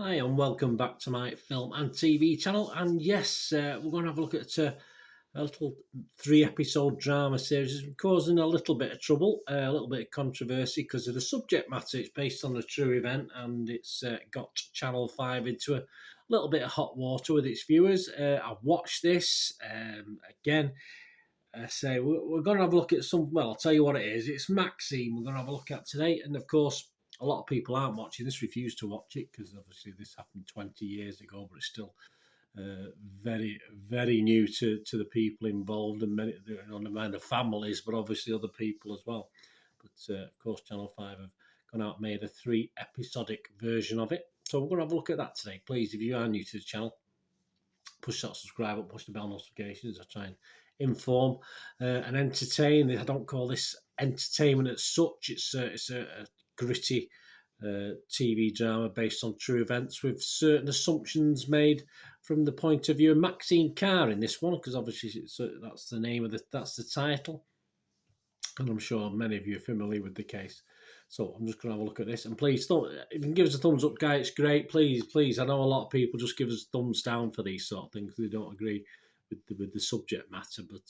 Hi and welcome back to my film and TV channel. And yes, we're going to have a look at a little 3-episode drama series. It's causing a little bit of trouble, a little bit of controversy because of the subject matter. It's based on a true event and it's got Channel 5 into a little bit of hot water with its viewers. I've watched this again. So we're going to have a look at some, well, I'll tell you what it is. It's Maxine we're going to have a look at today. And of course, a lot of people aren't watching this, refuse to watch it, because obviously this happened 20 years ago, but it's still very, very new to the people involved and many, no mind the families, but obviously other people as well. But of course, Channel 5 have gone out and made a 3-episodic version of it. So we're going to have a look at that today. Please, if you are new to the channel, push that subscribe button, push the bell notifications. I try and inform and entertain. I don't call this entertainment as such. It's a gritty TV drama based on true events with certain assumptions made from the point of view of Maxine Carr in this one, because obviously that's the name of that's the title, and I'm sure many of you are familiar with the case. So I'm just going to have a look at this, and please, if you can give us a thumbs up, guys, it's great. Please. I know a lot of people just give us thumbs down for these sort of things. They don't agree with the subject matter, but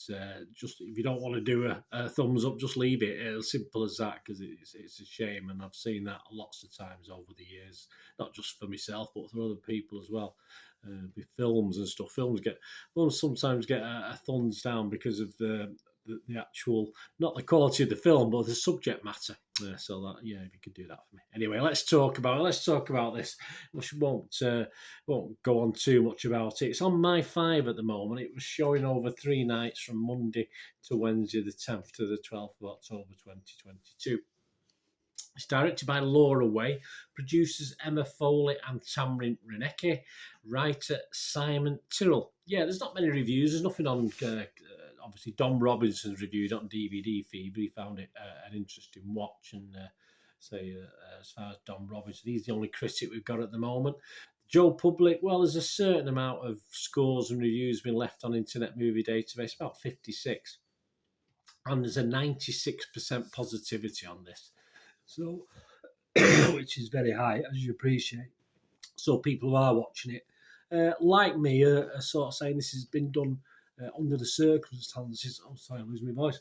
just if you don't want to do a thumbs up, just leave it. As simple as that, because it's a shame, and I've seen that lots of times over the years, not just for myself but for other people as well. With films and stuff, films sometimes get a thumbs down because of the actual, not the quality of the film, but the subject matter. So that, yeah, if you could do that for me. Anyway, let's talk about this. We won't go on too much about it. It's on My 5 at the moment. It was showing over 3 nights from Monday to Wednesday, the 10th to the 12th of October 2022. It's directed by Laura Way, producers Emma Foley and Tamrin Reneke, writer Simon Tyrrell. Yeah, there's not many reviews. There's nothing on, obviously, Dom Robinson's reviewed on DVD feed, but he found it an interesting watch. And as far as Dom Robinson, he's the only critic we've got at the moment. Joe Public, well, there's a certain amount of scores and reviews been left on Internet Movie Database, about 56. And there's a 96% positivity on this. So, which is very high, as you appreciate. So people who are watching it, like me, are sort of saying this has been done under the circumstances. Oh, sorry, I'm losing my voice.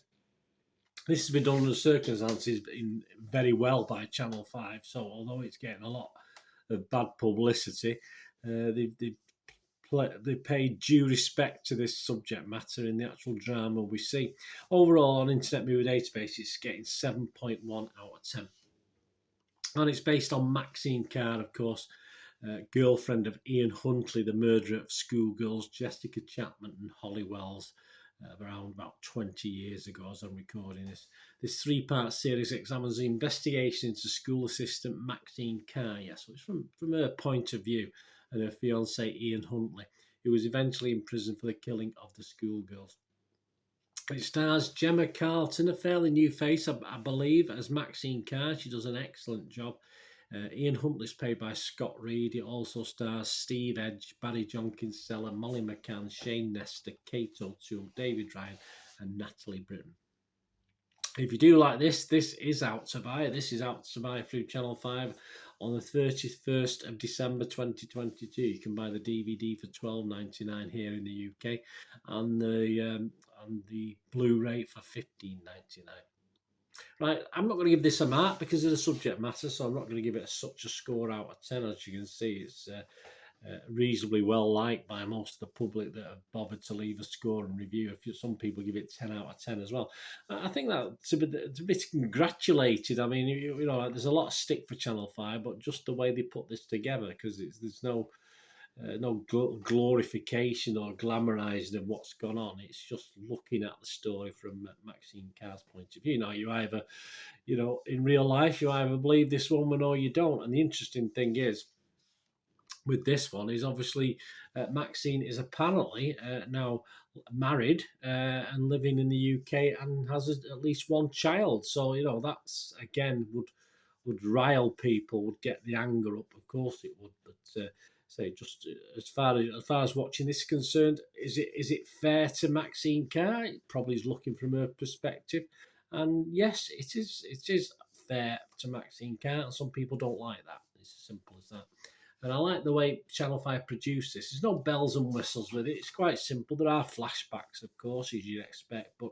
This has been done under the circumstances very well by Channel 5. So although it's getting a lot of bad publicity, they paid due respect to this subject matter in the actual drama we see. Overall, on Internet Movie Database, it's getting 7.1 out of 10. And it's based on Maxine Carr, of course, girlfriend of Ian Huntley, the murderer of schoolgirls Jessica Chapman and Holly Wells, around about 20 years ago as I'm recording this. This 3-part series examines the investigation into school assistant Maxine Carr. Yeah, so it's from her point of view, and her fiancé Ian Huntley, who was eventually imprisoned for the killing of the schoolgirls. It stars Gemma Carlton, a fairly new face, I believe, as Maxine Carr. She does an excellent job. Ian Huntley's played by Scott Reed. It also stars Steve Edge, Barry Jenkins-Seller, Molly McCann, Shane Nestor, Kate O'Toole, David Ryan, and Natalie Britton. If you do like this is out to buy. This is out to buy through Channel 5 on the 31st of December 2022. You can buy the DVD for $12.99 here in the UK, and the Blu-ray for $15.99. Right, I'm not going to give this a mark because of the subject matter, so I'm not going to give it such a score out of 10. As you can see, it's reasonably well liked by most of the public that have bothered to leave a score and review. Some people give it 10 out of 10 as well. I think that's a bit congratulated. I mean, you know, there's a lot of stick for Channel 5, but just the way they put this together, because there's no glorification or glamorizing of what's gone on. It's just looking at the story from Maxine Carr's point of view. Now, you either, you know, in real life, you either believe this woman or you don't. And the interesting thing is, with this one, is obviously Maxine is apparently now married and living in the UK and has at least one child. So, you know, that's, again, would rile people, would get the anger up. Of course it would, but say just as far as watching this is concerned, is it fair to Maxine Carr? It probably is, looking from her perspective, and yes, it is fair to Maxine Carr. And some people don't like that. It's as simple as that. And I like the way Channel 5 produced this. There's no bells and whistles with it. It's quite simple. There are flashbacks, of course, as you'd expect, but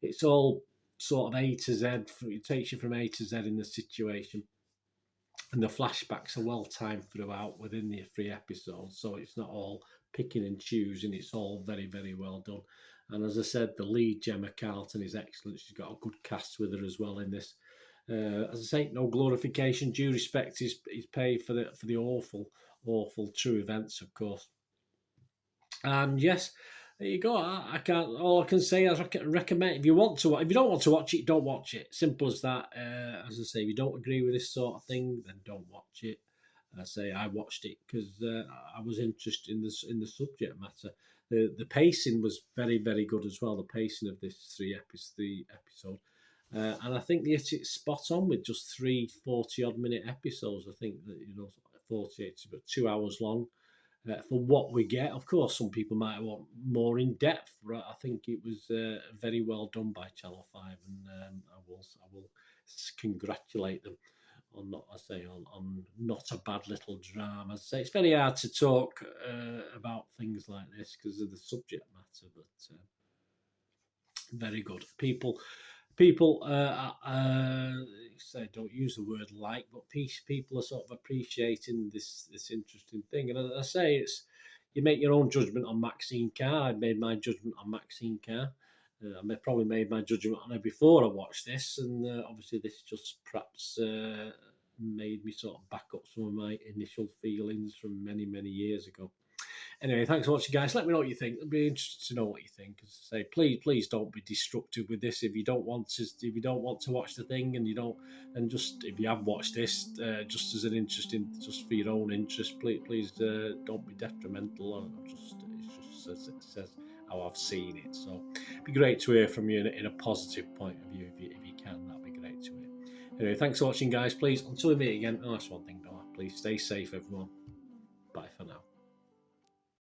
it's all sort of A to Z. It takes you from A to Z in the situation. And the flashbacks are well timed throughout within the 3 episodes, so it's not all picking and choosing. It's all very, very well done. And as I said, the lead Gemma Carlton is excellent. She's got a good cast with her as well in this. As I say, no glorification. Due respect is paid for the awful true events, of course. And yes, there you go. I can't. All I can say is recommend. If you don't want to watch it, don't watch it. Simple as that. As I say, if you don't agree with this sort of thing, then don't watch it. I say I watched it because I was interested in the subject matter. The pacing was very, very good as well. The pacing of this three episode. And I think they hit it spot on with just 40 odd minute episodes. I think that 48, but 2 hours long. For what we get, of course, some people might want more in depth. But I think it was very well done by Channel 5, and I will congratulate them on on not a bad little drama. I say it's very hard to talk about things like this because of the subject matter, but very good. People say don't use the word like, but people are sort of appreciating this interesting thing. And as I say, it's you make your own judgment on Maxine Carr. I made my judgment on Maxine Carr. Probably made my judgment on her before I watched this, and obviously this just perhaps made me sort of back up some of my initial feelings from many, many years ago. Anyway, thanks for watching, guys. Let me know what you think. It'd be interesting to know what you think. As I say, please don't be destructive with this. If you don't want to watch the thing, and you don't, and just if you have watched this, just as an interesting, just for your own interest, please don't be detrimental. It's just it says how I've seen it. So it'd be great to hear from you in a positive point of view if you can. That'd be great to hear. Anyway, thanks for watching, guys. Please, until we meet again, that's one thing, please stay safe, everyone.